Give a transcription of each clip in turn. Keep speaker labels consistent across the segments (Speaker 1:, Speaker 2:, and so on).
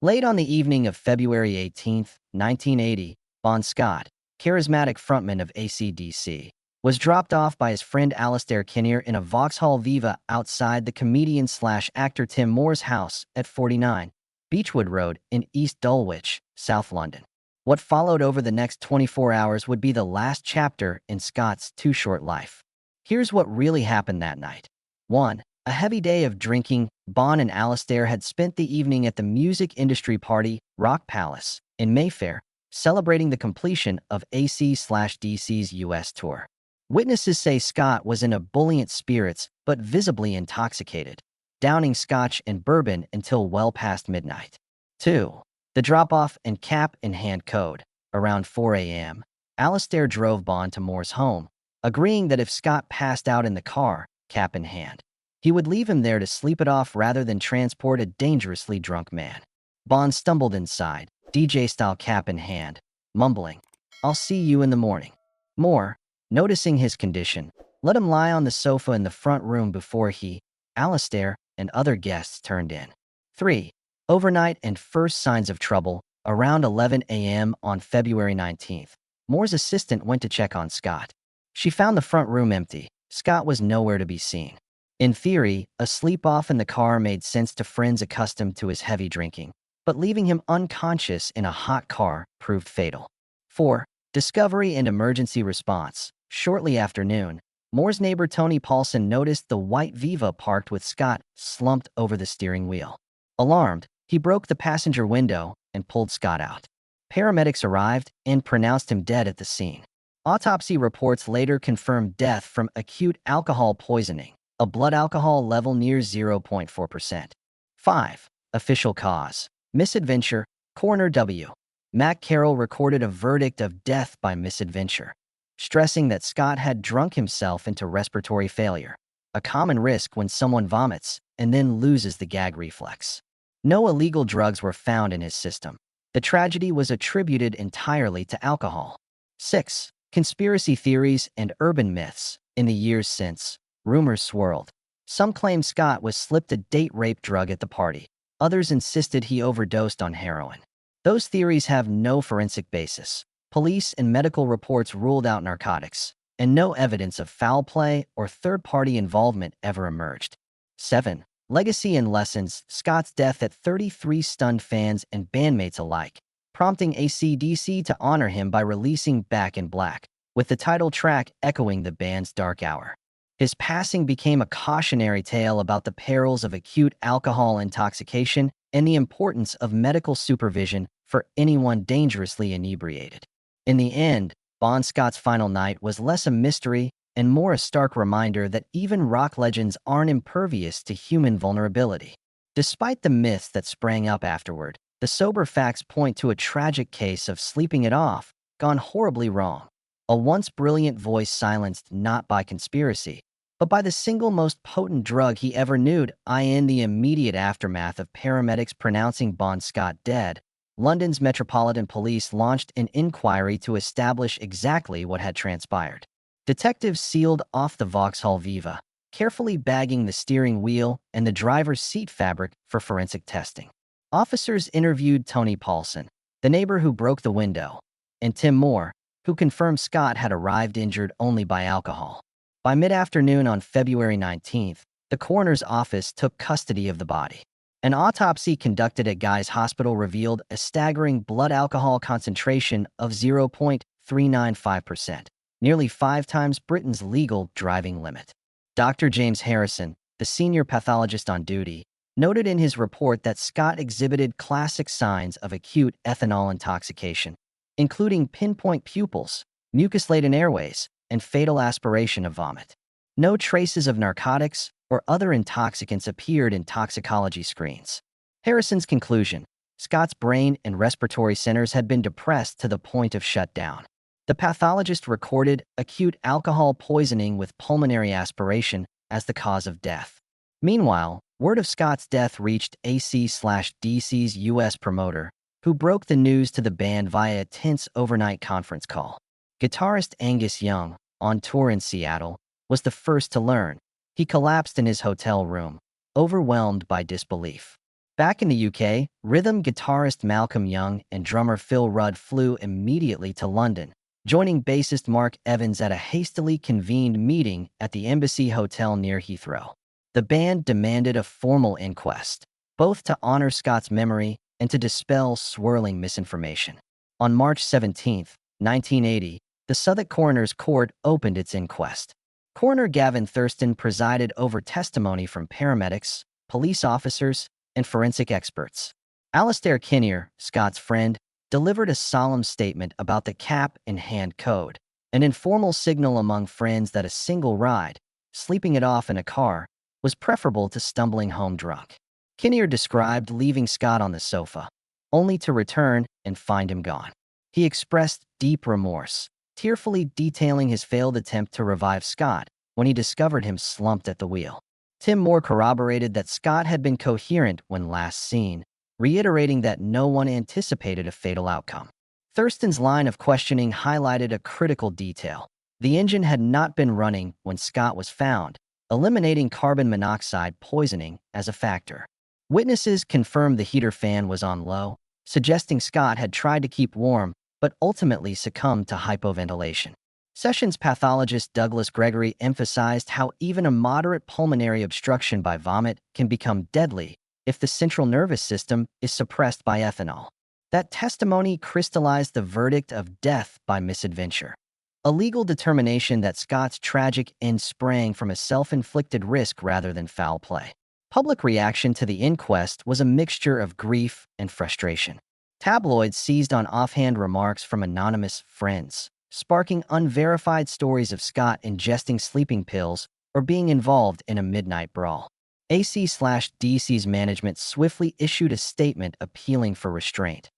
Speaker 1: Late on the evening of February 18, 1980, Bon Scott, charismatic frontman of AC/DC, was dropped off by his friend Alastair Kinnear in a Vauxhall Viva outside the comedian/actor Tim Moore's house at 49 Beechwood Road in East Dulwich, South London. What followed over the next 24 hours would be the last chapter in Scott's too short life. Here's what really happened that night. 1. A heavy day of drinking. Bon and Alastair had spent the evening at the music industry party, Rock Palace, in Mayfair, celebrating the completion of AC/DC's US tour. Witnesses say Scott was in ebullient spirits but visibly intoxicated, downing scotch and bourbon until well past midnight. 2. The drop-off and cap-in-hand code. Around 4 a.m., Alastair drove Bon to Moore's home, agreeing that if Scott passed out in the car, cap in hand, he would leave him there to sleep it off rather than transport a dangerously drunk man. Bon stumbled inside, DJ-style cap in hand, mumbling, "I'll see you in the morning." Moore, noticing his condition, let him lie on the sofa in the front room before he, Alastair, and other guests turned in. 3. Overnight and first signs of trouble. Around 11 a.m. on February 19th, Moore's assistant went to check on Scott. She found the front room empty. Scott was nowhere to be seen. In theory, a sleep-off in the car made sense to friends accustomed to his heavy drinking, but leaving him unconscious in a hot car proved fatal. 4. Discovery and emergency response. Shortly after noon, Moore's neighbor Tony Paulson noticed the white Viva parked with Scott slumped over the steering wheel. Alarmed, he broke the passenger window and pulled Scott out. Paramedics arrived and pronounced him dead at the scene. Autopsy reports later confirmed death from acute alcohol poisoning, a blood alcohol level near 0.4%. 5. Official cause. Misadventure. Coroner W. Mac Carroll recorded a verdict of death by misadventure, stressing that Scott had drunk himself into respiratory failure, a common risk when someone vomits and then loses the gag reflex. No illegal drugs were found in his system. The tragedy was attributed entirely to alcohol. 6. Conspiracy theories and urban myths. In the years since, rumors swirled. Some claimed Scott was slipped a date rape drug at the party. Others insisted he overdosed on heroin. Those theories have no forensic basis. Police and medical reports ruled out narcotics, and no evidence of foul play or third-party involvement ever emerged. 7. Legacy and lessons. Scott's death at 33 stunned fans and bandmates alike, prompting AC/DC to honor him by releasing Back in Black, with the title track echoing the band's dark hour. His passing became a cautionary tale about the perils of acute alcohol intoxication and the importance of medical supervision for anyone dangerously inebriated. In the end, Bon Scott's final night was less a mystery and more a stark reminder that even rock legends aren't impervious to human vulnerability. Despite the myths that sprang up afterward, the sober facts point to a tragic case of sleeping it off, gone horribly wrong. A once brilliant voice silenced not by conspiracy, but by the single most potent drug he ever knew. In the immediate aftermath of paramedics pronouncing Bon Scott dead, London's Metropolitan Police launched an inquiry to establish exactly what had transpired. Detectives sealed off the Vauxhall Viva, carefully bagging the steering wheel and the driver's seat fabric for forensic testing. Officers interviewed Tony Paulson, the neighbor who broke the window, and Tim Moore, who confirmed Scott had arrived injured only by alcohol. By mid-afternoon on February 19th, the coroner's office took custody of the body. An autopsy conducted at Guy's Hospital revealed a staggering blood alcohol concentration of 0.395%, nearly 5 times Britain's legal driving limit. Dr. James Harrison, the senior pathologist on duty, noted in his report that Scott exhibited classic signs of acute ethanol intoxication, including pinpoint pupils, mucus-laden airways, and fatal aspiration of vomit. No traces of narcotics or other intoxicants appeared in toxicology screens. Harrison's conclusion: Scott's brain and respiratory centers had been depressed to the point of shutdown. The pathologist recorded acute alcohol poisoning with pulmonary aspiration as the cause of death. Meanwhile, word of Scott's death reached AC/DC's US promoter, who broke the news to the band via a tense overnight conference call. Guitarist Angus Young, on tour in Seattle, was the first to learn. He collapsed in his hotel room, overwhelmed by disbelief. Back in the UK, rhythm guitarist Malcolm Young and drummer Phil Rudd flew immediately to London, joining bassist Mark Evans at a hastily convened meeting at the Embassy Hotel near Heathrow. The band demanded a formal inquest, both to honor Scott's memory and to dispel swirling misinformation. On March 17, 1980, the Southwark Coroner's Court opened its inquest. Coroner Gavin Thurston presided over testimony from paramedics, police officers, and forensic experts. Alastair Kinnear, Scott's friend, delivered a solemn statement about the cap-in-hand code, an informal signal among friends that a single ride, sleeping it off in a car, was preferable to stumbling home drunk. Kinnear described leaving Scott on the sofa, only to return and find him gone. He expressed deep remorse, tearfully detailing his failed attempt to revive Scott when he discovered him slumped at the wheel. Tim Moore corroborated that Scott had been coherent when last seen, reiterating that no one anticipated a fatal outcome. Thurston's line of questioning highlighted a critical detail. The engine had not been running when Scott was found, eliminating carbon monoxide poisoning as a factor. Witnesses confirmed the heater fan was on low, suggesting Scott had tried to keep warm but ultimately succumbed to hypoventilation. Sessions pathologist Douglas Gregory emphasized how even a moderate pulmonary obstruction by vomit can become deadly if the central nervous system is suppressed by ethanol. That testimony crystallized the verdict of death by misadventure, a legal determination that Scott's tragic end sprang from a self-inflicted risk rather than foul play. Public reaction to the inquest was a mixture of grief and frustration. Tabloids seized on offhand remarks from anonymous friends, sparking unverified stories of Scott ingesting sleeping pills or being involved in a midnight brawl. AC/DC's management swiftly issued a statement appealing for restraint.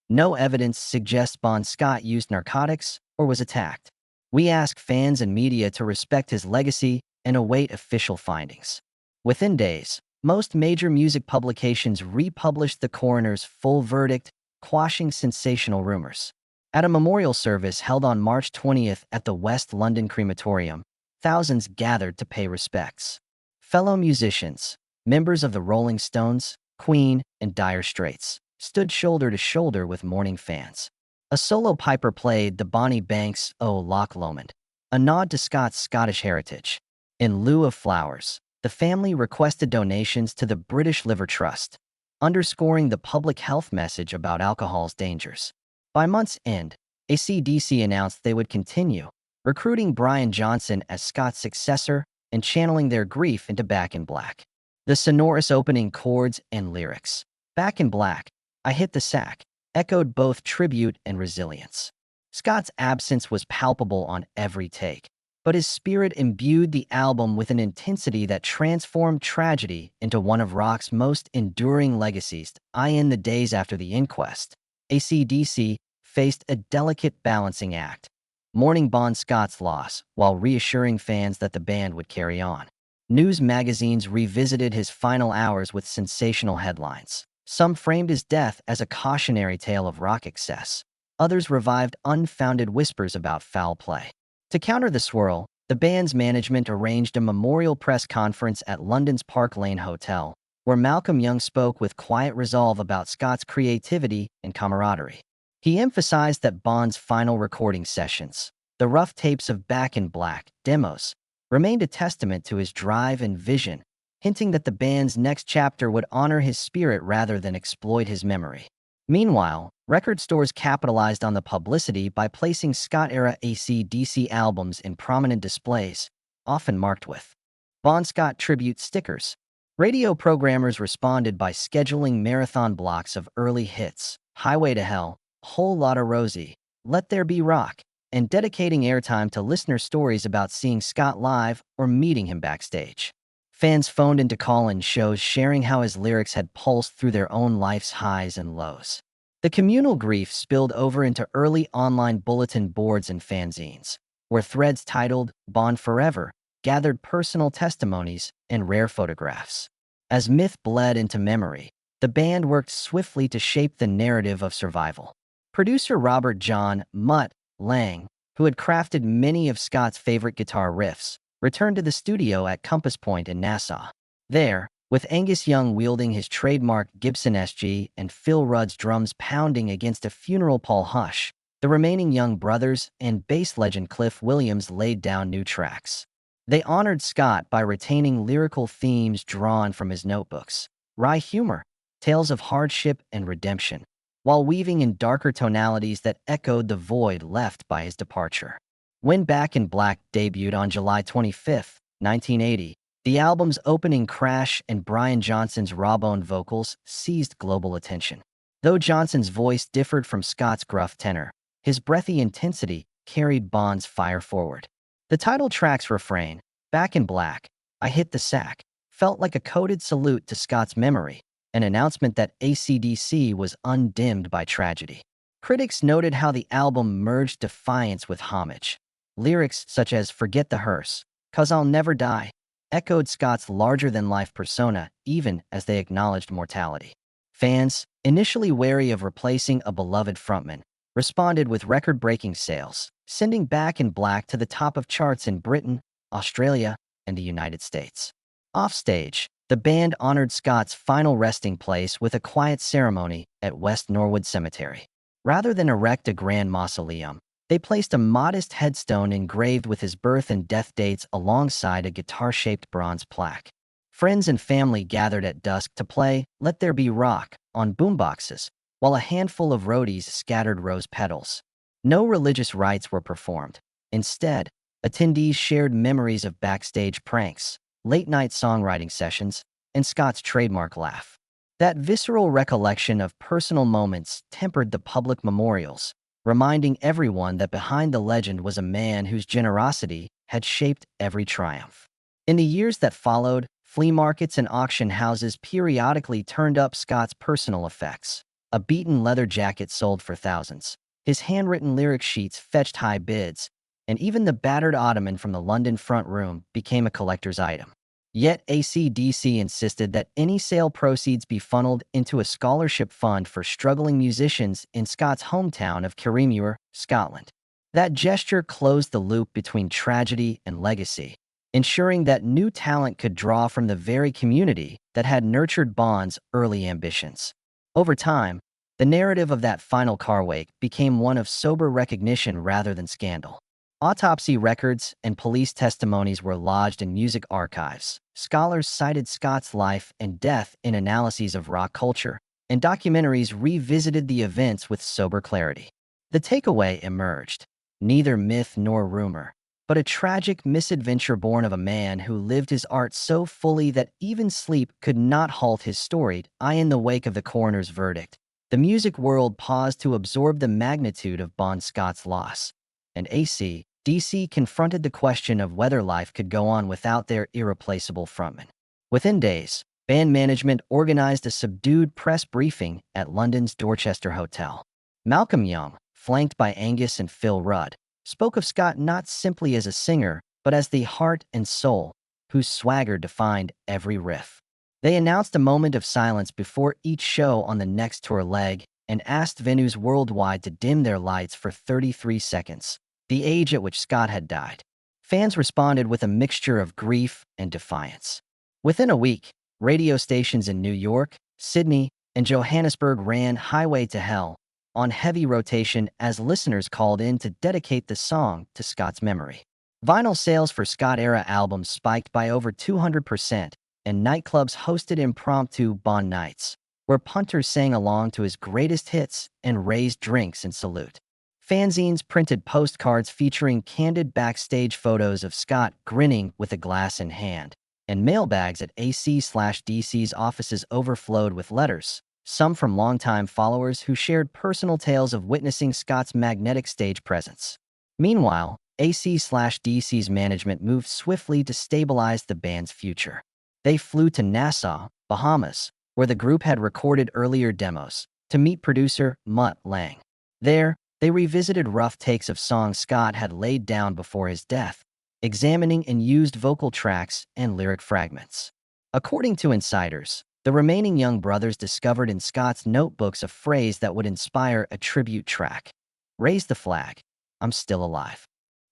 Speaker 1: No evidence suggests Bon Scott used narcotics or was attacked. We ask fans and media to respect his legacy and await official findings. Within days, most major music publications republished the coroner's full verdict, quashing sensational rumors. At a memorial service held on March 20th at the West London Crematorium, thousands gathered to pay respects. Fellow musicians, members of the Rolling Stones, Queen, and Dire Straits, stood shoulder to shoulder with mourning fans. A solo piper played the Bonnie Banks' O Loch Lomond, a nod to Scott's Scottish heritage. In lieu of flowers, the family requested donations to the British Liver Trust, underscoring the public health message about alcohol's dangers. By month's end, AC/DC announced they would continue, recruiting Brian Johnson as Scott's successor and channeling their grief into Back in Black. The sonorous opening chords and lyrics, "Back in Black, I hit the sack," echoed both tribute and resilience. Scott's absence was palpable on every take, but his spirit imbued the album with an intensity that transformed tragedy into one of rock's most enduring legacies. In the days after the inquest, AC/DC faced a delicate balancing act, mourning Bon Scott's loss while reassuring fans that the band would carry on. News magazines revisited his final hours with sensational headlines. Some framed his death as a cautionary tale of rock excess. Others revived unfounded whispers about foul play. To counter the swirl, the band's management arranged a memorial press conference at London's Park Lane Hotel, where Malcolm Young spoke with quiet resolve about Scott's creativity and camaraderie. He emphasized that Bon's final recording sessions, the rough tapes of Back in Black demos, remained a testament to his drive and vision, hinting that the band's next chapter would honor his spirit rather than exploit his memory. Meanwhile, record stores capitalized on the publicity by placing Scott-era AC/DC albums in prominent displays, often marked with Bon Scott tribute stickers. Radio programmers responded by scheduling marathon blocks of early hits, Highway to Hell, Whole Lotta Rosie, Let There Be Rock, and dedicating airtime to listener stories about seeing Scott live or meeting him backstage. Fans phoned into call-in shows sharing how his lyrics had pulsed through their own life's highs and lows. The communal grief spilled over into early online bulletin boards and fanzines, where threads titled Bon Forever gathered personal testimonies and rare photographs. As myth bled into memory, the band worked swiftly to shape the narrative of survival. Producer Robert John "Mutt" Lang, who had crafted many of Scott's favorite guitar riffs, returned to the studio at Compass Point in Nassau. There, with Angus Young wielding his trademark Gibson SG and Phil Rudd's drums pounding against a funeral Paul Hush. The remaining Young brothers and bass legend Cliff Williams laid down new tracks. They honored Scott by retaining lyrical themes drawn from his notebooks, wry humor, tales of hardship and redemption, while weaving in darker tonalities that echoed the void left by his departure. When Back in Black debuted on July 25, 1980, the album's opening crash and Brian Johnson's raw-boned vocals seized global attention. Though Johnson's voice differed from Scott's gruff tenor, his breathy intensity carried Bond's fire forward. The title track's refrain, "Back in Black, I hit the sack," felt like a coded salute to Scott's memory, an announcement that AC/DC was undimmed by tragedy. Critics noted how the album merged defiance with homage. Lyrics such as "Forget the hearse," "'Cause I'll never die," echoed Scott's larger-than-life persona even as they acknowledged mortality. Fans, initially wary of replacing a beloved frontman, responded with record-breaking sales, sending Back in Black to the top of charts in Britain, Australia, and the United States. Offstage, the band honored Scott's final resting place with a quiet ceremony at West Norwood Cemetery. Rather than erect a grand mausoleum, they placed a modest headstone engraved with his birth and death dates alongside a guitar-shaped bronze plaque. Friends and family gathered at dusk to play "Let There Be Rock" on boomboxes, while a handful of roadies scattered rose petals. No religious rites were performed. Instead, attendees shared memories of backstage pranks, late-night songwriting sessions, and Scott's trademark laugh. That visceral recollection of personal moments tempered the public memorials, reminding everyone that behind the legend was a man whose generosity had shaped every triumph. In the years that followed, flea markets and auction houses periodically turned up Scott's personal effects. A beaten leather jacket sold for thousands. His handwritten lyric sheets fetched high bids, and even the battered ottoman from the London front room became a collector's item. Yet AC/DC insisted that any sale proceeds be funneled into a scholarship fund for struggling musicians in Scott's hometown of Kirriemuir, Scotland. That gesture closed the loop between tragedy and legacy, ensuring that new talent could draw from the very community that had nurtured Bond's early ambitions. Over time, the narrative of that final car wake became one of sober recognition rather than scandal. Autopsy records and police testimonies were lodged in music archives. Scholars cited Scott's life and death in analyses of rock culture, and documentaries revisited the events with sober clarity. The takeaway emerged: neither myth nor rumor, but a tragic misadventure born of a man who lived his art so fully that even sleep could not halt his storied eye. In the wake of the coroner's verdict, the music world paused to absorb the magnitude of Bon Scott's loss, and AC/DC confronted the question of whether life could go on without their irreplaceable frontman. Within days, band management organized a subdued press briefing at London's Dorchester Hotel. Malcolm Young, flanked by Angus and Phil Rudd, spoke of Scott not simply as a singer, but as the heart and soul whose swagger defined every riff. They announced a moment of silence before each show on the next tour leg and asked venues worldwide to dim their lights for 33 seconds, the age at which Scott had died. Fans responded with a mixture of grief and defiance. Within a week, radio stations in New York, Sydney, and Johannesburg ran "Highway to Hell" on heavy rotation as listeners called in to dedicate the song to Scott's memory. Vinyl sales for Scott-era albums spiked by over 200%, and nightclubs hosted impromptu Bond nights, where punters sang along to his greatest hits and raised drinks in salute. Fanzines printed postcards featuring candid backstage photos of Scott grinning with a glass in hand, and mailbags at AC/DC's offices overflowed with letters, some from longtime followers who shared personal tales of witnessing Scott's magnetic stage presence. Meanwhile, AC/DC's management moved swiftly to stabilize the band's future. They flew to Nassau, Bahamas, where the group had recorded earlier demos, to meet producer Mutt Lange. There, they revisited rough takes of songs Scott had laid down before his death, examining unused vocal tracks and lyric fragments. According to insiders, the remaining Young brothers discovered in Scott's notebooks a phrase that would inspire a tribute track: "Raise the flag, I'm still alive."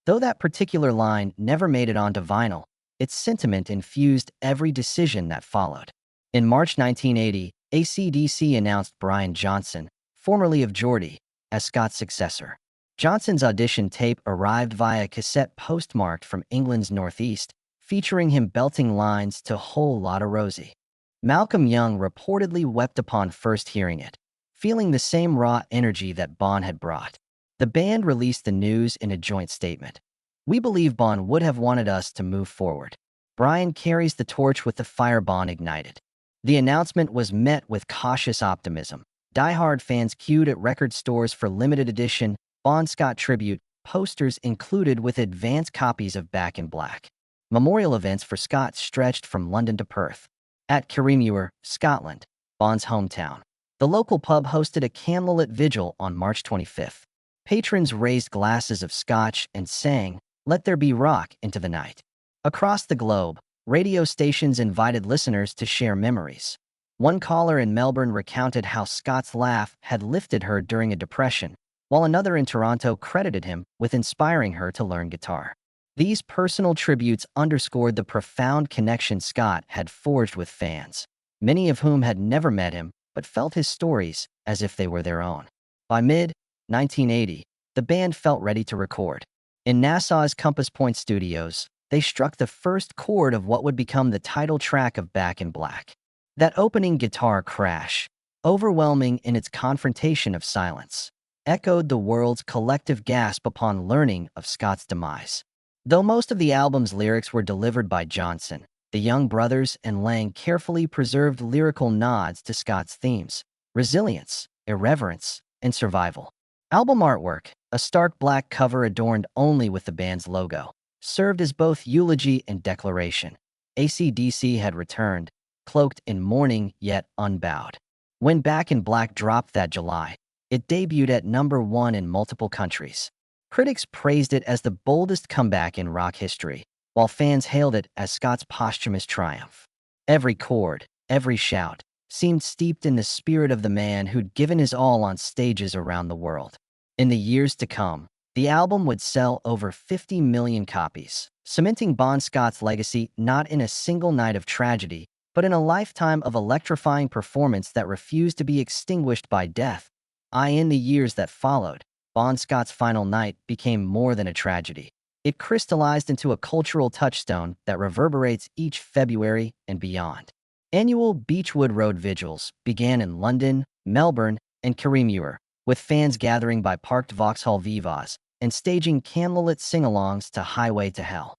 Speaker 1: Though that particular line never made it onto vinyl, its sentiment infused every decision that followed. In March 1980, AC/DC announced Brian Johnson, formerly of Geordie, as Scott's successor. Johnson's audition tape arrived via cassette postmarked from England's northeast, featuring him belting lines to Whole Lotta Rosie. Malcolm Young reportedly wept upon first hearing it, feeling the same raw energy that Bon had brought. The band released the news in a joint statement. "We believe Bon would have wanted us to move forward. Brian carries the torch with the fire Bon ignited." The announcement was met with cautious optimism. Die-hard fans queued at record stores for limited edition Bon Scott tribute posters included with advance copies of Back in Black. Memorial events for Scott stretched from London to Perth. At Kirriemuir, Scotland, Bon's hometown, the local pub hosted a candlelit vigil on March 25th. Patrons raised glasses of scotch and sang "Let There Be Rock" into the night. Across the globe, radio stations invited listeners to share memories. One caller in Melbourne recounted how Scott's laugh had lifted her during a depression, while another in Toronto credited him with inspiring her to learn guitar. These personal tributes underscored the profound connection Scott had forged with fans, many of whom had never met him but felt his stories as if they were their own. By mid-1980, the band felt ready to record. In Nassau's Compass Point Studios, they struck the first chord of what would become the title track of Back in Black. That opening guitar crash, overwhelming in its confrontation of silence, echoed the world's collective gasp upon learning of Scott's demise. Though most of the album's lyrics were delivered by Johnson, the Young brothers and Lang carefully preserved lyrical nods to Scott's themes: resilience, irreverence, and survival. Album artwork, a stark black cover adorned only with the band's logo, served as both eulogy and declaration. AC/DC had returned, cloaked in mourning yet unbowed. When Back in Black dropped that July, it debuted at #1 in multiple countries. Critics praised it as the boldest comeback in rock history, while fans hailed it as Scott's posthumous triumph. Every chord, every shout, seemed steeped in the spirit of the man who'd given his all on stages around the world. In the years to come, the album would sell over 50 million copies, cementing Bon Scott's legacy not in a single night of tragedy, but in a lifetime of electrifying performance that refused to be extinguished by death. In the years that followed, Bon Scott's final night became more than a tragedy. It crystallized into a cultural touchstone that reverberates each February and beyond. Annual Beechwood Road vigils began in London, Melbourne, and Kirriemuir, with fans gathering by parked Vauxhall Vivas and staging candlelit sing-alongs to Highway to Hell.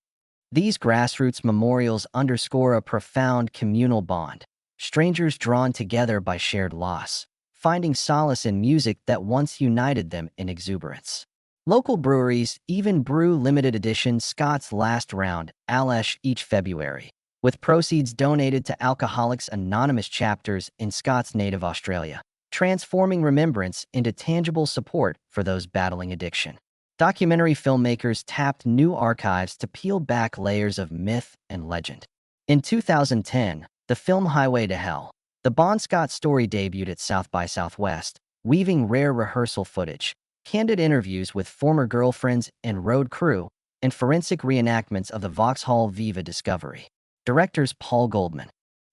Speaker 1: These grassroots memorials underscore a profound communal bond, strangers drawn together by shared loss, finding solace in music that once united them in exuberance. Local breweries even brew limited edition Scott's Last Round Alesh each February, with proceeds donated to Alcoholics Anonymous chapters in Scott's native Australia, transforming remembrance into tangible support for those battling addiction. Documentary filmmakers tapped new archives to peel back layers of myth and legend. In 2010, the film Highway to Hell, the Bon Scott story debuted at South by Southwest, weaving rare rehearsal footage, candid interviews with former girlfriends and road crew, and forensic reenactments of the Vauxhall Viva discovery. Directors Paul Goldman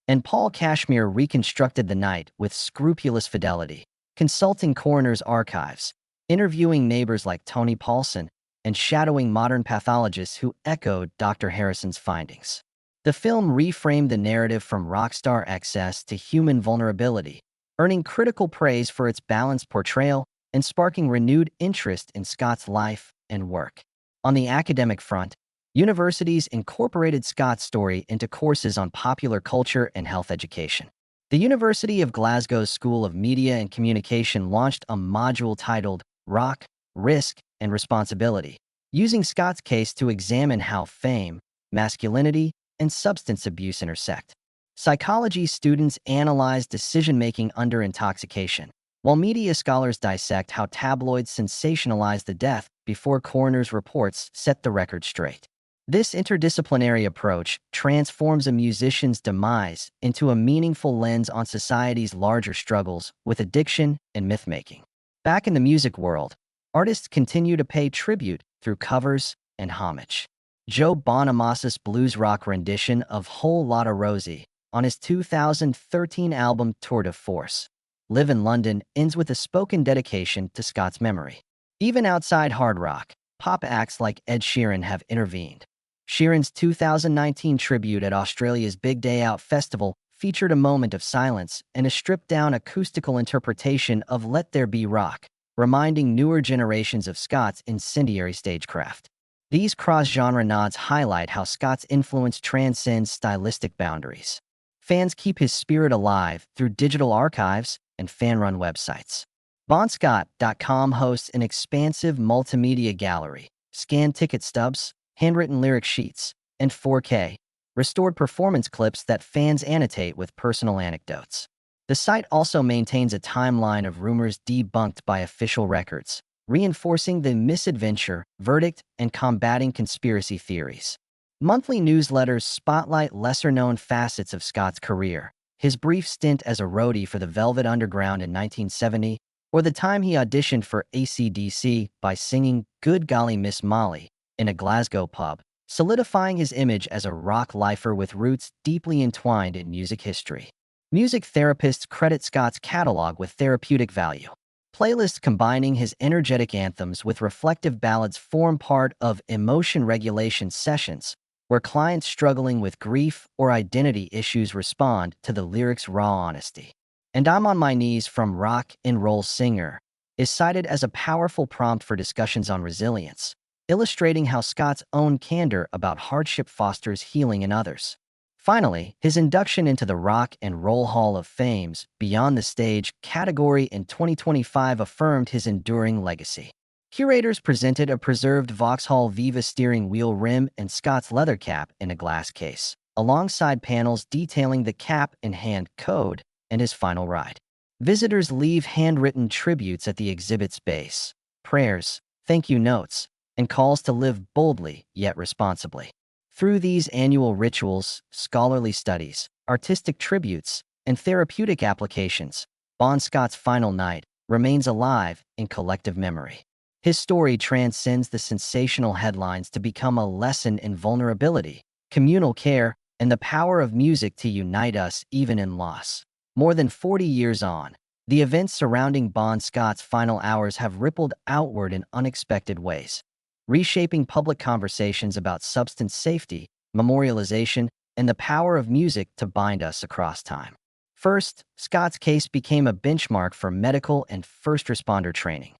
Speaker 1: and Paul Kashmir reconstructed the night with scrupulous fidelity, consulting coroner's archives, interviewing neighbors like Tony Paulson, and shadowing modern pathologists who echoed Dr. Harrison's findings. The film reframed the narrative from rockstar excess to human vulnerability, earning critical praise for its balanced portrayal and sparking renewed interest in Scott's life and work. On the academic front, universities incorporated Scott's story into courses on popular culture and health education. The University of Glasgow's School of Media and Communication launched a module titled Rock, Risk, and Responsibility, using Scott's case to examine how fame, masculinity, and substance abuse intersect. Psychology students analyze decision-making under intoxication, while media scholars dissect how tabloids sensationalize the death before coroner's reports set the record straight. This interdisciplinary approach transforms a musician's demise into a meaningful lens on society's larger struggles with addiction and myth-making. Back in the music world, artists continue to pay tribute through covers and homage. Joe Bonamassa blues rock rendition of Whole Lotta Rosie, on his 2013 album Tour de Force. Live in London ends with a spoken dedication to Scott's memory. Even outside hard rock, pop acts like Ed Sheeran have intervened. Sheeran's 2019 tribute at Australia's Big Day Out festival featured a moment of silence and a stripped-down acoustical interpretation of Let There Be Rock, reminding newer generations of Scott's incendiary stagecraft. These cross-genre nods highlight how Scott's influence transcends stylistic boundaries. Fans keep his spirit alive through digital archives and fan-run websites. BonScott.com hosts an expansive multimedia gallery, scanned ticket stubs, handwritten lyric sheets, and 4K restored performance clips that fans annotate with personal anecdotes. The site also maintains a timeline of rumors debunked by official records, reinforcing the misadventure, verdict, and combating conspiracy theories. Monthly newsletters spotlight lesser-known facets of Scott's career, his brief stint as a roadie for the Velvet Underground in 1970, or the time he auditioned for AC/DC by singing Good Golly Miss Molly in a Glasgow pub, solidifying his image as a rock lifer with roots deeply entwined in music history. Music therapists credit Scott's catalog with therapeutic value. Playlists combining his energetic anthems with reflective ballads form part of emotion regulation sessions, where clients struggling with grief or identity issues respond to the lyrics' raw honesty. And I'm on My Knees from Rock and Roll Singer is cited as a powerful prompt for discussions on resilience, illustrating how Scott's own candor about hardship fosters healing in others. Finally, his induction into the Rock and Roll Hall of Fame's Beyond the Stage category in 2025 affirmed his enduring legacy. Curators presented a preserved Vauxhall Viva steering wheel rim and Scott's leather cap in a glass case, alongside panels detailing the cap-in-hand code and his final ride. Visitors leave handwritten tributes at the exhibit's base, prayers, thank you notes, and calls to live boldly yet responsibly. Through these annual rituals, scholarly studies, artistic tributes, and therapeutic applications, Bon Scott's final night remains alive in collective memory. His story transcends the sensational headlines to become a lesson in vulnerability, communal care, and the power of music to unite us even in loss. More than 40 years on, the events surrounding Bon Scott's final hours have rippled outward in unexpected ways, reshaping public conversations about substance safety, memorialization, and the power of music to bind us across time. First, Scott's case became a benchmark for medical and first responder training.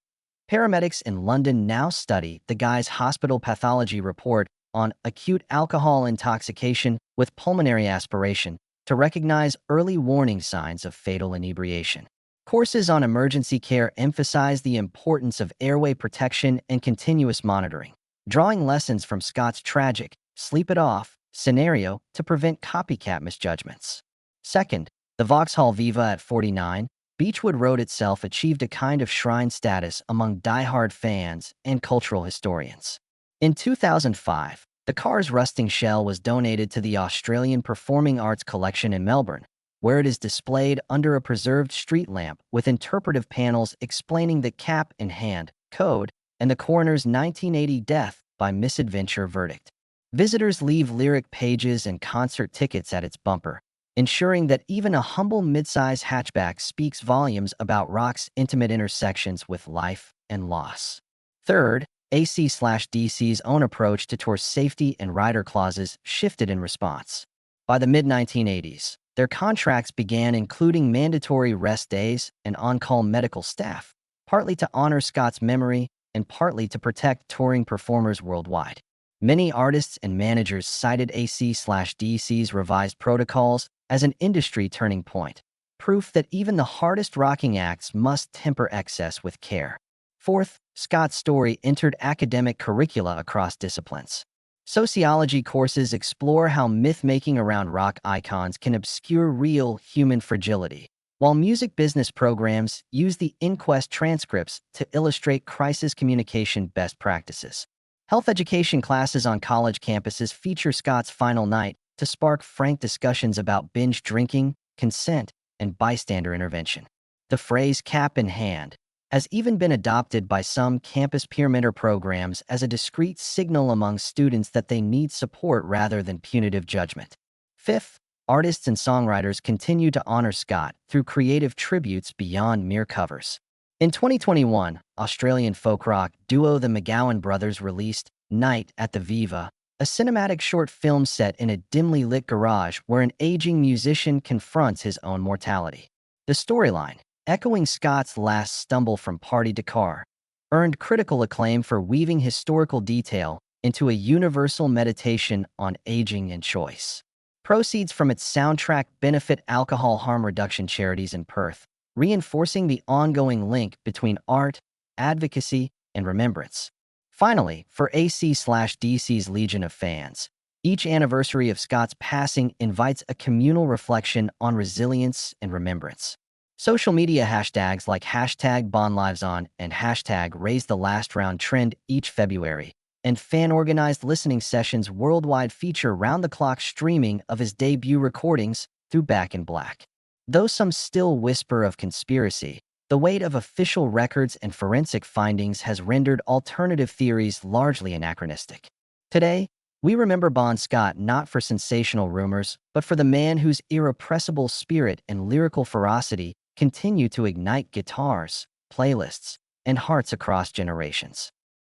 Speaker 1: Paramedics in London now study the guy's hospital pathology report on acute alcohol intoxication with pulmonary aspiration to recognize early warning signs of fatal inebriation. Courses on emergency care emphasize the importance of airway protection and continuous monitoring, drawing lessons from Scott's tragic "sleep it off" scenario to prevent copycat misjudgments. Second, the Vauxhall Viva at 49, Beechwood Road itself achieved a kind of shrine status among die-hard fans and cultural historians. In 2005, the car's rusting shell was donated to the Australian Performing Arts Collection in Melbourne, where it is displayed under a preserved street lamp with interpretive panels explaining the cap-in-hand code and the coroner's 1980 death by misadventure verdict. Visitors leave lyric pages and concert tickets at its bumper, ensuring that even a humble mid-size hatchback speaks volumes about rock's intimate intersections with life and loss. Third, AC/DC's own approach to tour safety and rider clauses shifted in response. By the mid-1980s, their contracts began including mandatory rest days and on-call medical staff, partly to honor Scott's memory and partly to protect touring performers worldwide. Many artists and managers cited AC/DC's revised protocols as an industry turning point, proof that even the hardest rocking acts must temper excess with care. Fourth, Scott's story entered academic curricula across disciplines. Sociology courses explore how myth-making around rock icons can obscure real human fragility, while music business programs use the inquest transcripts to illustrate crisis communication best practices. Health education classes on college campuses feature Scott's final night to spark frank discussions about binge drinking, consent, and bystander intervention. The phrase "cap in hand" has even been adopted by some campus peer mentor programs as a discreet signal among students that they need support rather than punitive judgment. Fifth, artists and songwriters continue to honor Scott through creative tributes beyond mere covers. In 2021, Australian folk rock duo the McGowan Brothers released Night at the Viva, a cinematic short film set in a dimly lit garage where an aging musician confronts his own mortality. The storyline, echoing Scott's last stumble from party to car, earned critical acclaim for weaving historical detail into a universal meditation on aging and choice. Proceeds from its soundtrack benefit alcohol harm reduction charities in Perth, reinforcing the ongoing link between art, advocacy, and remembrance. Finally, for AC/DC's Legion of fans, each anniversary of Scott's passing invites a communal reflection on resilience and remembrance. Social media hashtags like hashtag BondLivesOn and hashtag RaiseTheLastRound trend each February, and fan-organized listening sessions worldwide feature round-the-clock streaming of his debut recordings through Back in Black. Though some still whisper of conspiracy, the weight of official records and forensic findings has rendered alternative theories largely anachronistic. Today, we remember Bon Scott not for sensational rumors, but for the man whose irrepressible spirit and lyrical ferocity continue to ignite guitars, playlists, and hearts across generations.